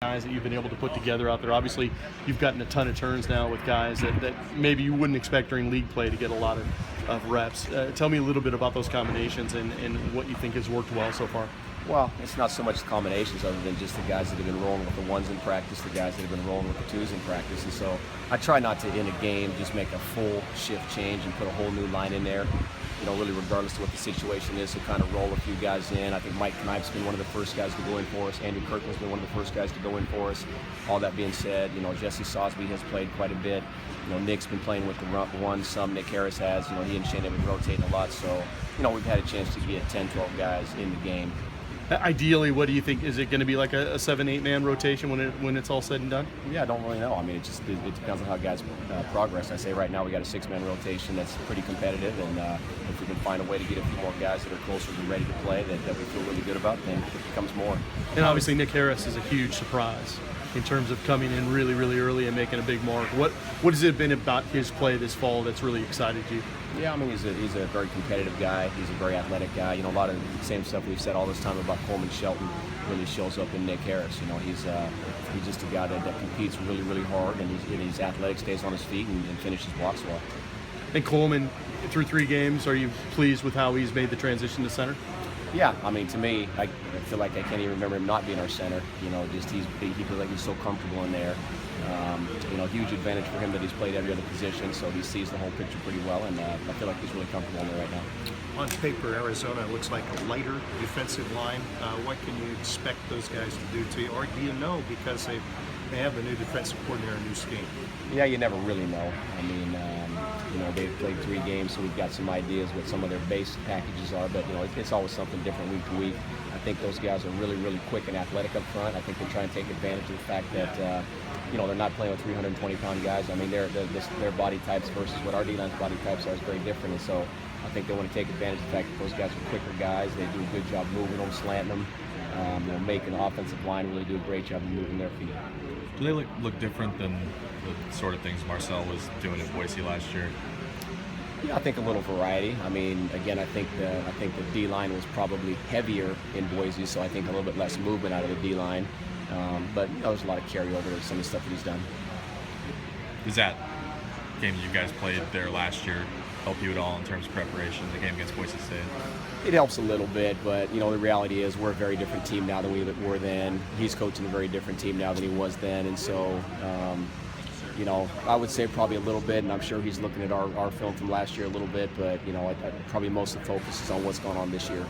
guys that you've been able to put together out there? Obviously, you've gotten a ton of turns now with guys that maybe you wouldn't expect during league play to get a lot of reps. Tell me a little bit about those combinations and what you think has worked well so far. Well, it's not so much the combinations other than just the guys that have been rolling with the ones in practice, the guys that have been rolling with the twos in practice. And so I try not to, in a game, just make a full shift change and put a whole new line in there. You know, really regardless of what the situation is, so kind of roll a few guys in. I think Mike Knife's been one of the first guys to go in for us. Andrew Kirkland's been one of the first guys to go in for us. All that being said, you know, Jesse Sosby has played quite a bit. You know, Nick's been playing with the one, some Nick Harris has. You know, he and Shane have been rotating a lot. So, you know, we've had a chance to get 10, 12 guys in the game. Ideally, what do you think? Is it going to be like a 7-8 man rotation when it's all said and done? Yeah, I don't really know. I mean, it depends on how guys progress. I say right now we got a 6-man rotation that's pretty competitive, and if we can find a way to get a few more guys that are closer and ready to play that we feel really good about, then it becomes more. And obviously, Nick Harris is a huge surprise in terms of coming in really, really early and making a big mark. What has it been about his play this fall that's really excited you? Yeah, I mean, he's a very competitive guy. He's a very athletic guy. You know, a lot of the same stuff we've said all this time about Coleman Shelton really shows up in Nick Harris. You know, he's just a guy that competes really, really hard, and he's athletic, stays on his feet, and finishes blocks well. And Coleman, through 3 games, are you pleased with how he's made the transition to center? Yeah, I mean, to me, I feel like I can't even remember him not being our center. You know, just he feels like he's so comfortable in there. You know, huge advantage for him that he's played every other position, so he sees the whole picture pretty well, and I feel like he's really comfortable in there right now. On paper, Arizona looks like a lighter defensive line. What can you expect those guys to do to you, or do you know because they have the new defensive coordinator, a new scheme? Yeah, you never really know. I mean, you know, they've played 3 games, so we've got some ideas what some of their base packages are, but, you know, it's always something different week to week. I think those guys are really, really quick and athletic up front. I think they try and take advantage of the fact that, you know, they're not playing with 320-pound guys. I mean, their body types versus what our D-line's body types are is very different, and so I think they want to take advantage of the fact that those guys are quicker guys. They do a good job moving them, slanting them, you know, making the offensive line really do a great job of moving their feet. Do they look different than the sort of things Marcel was doing at Boise last year? Yeah, I think a little variety. I mean, again, I think the D-line was probably heavier in Boise, so I think a little bit less movement out of the D-line. But you know, there's a lot of carryover to some of the stuff that he's done. Does that game you guys played there last year help you at all in terms of preparation, the game against Boise State? It helps a little bit, but you know, the reality is we're a very different team now than we were then. He's coaching a very different team now than he was then, and so you know, I would say probably a little bit, and I'm sure he's looking at our film from last year a little bit, but you know, probably most of the focus is on what's going on this year.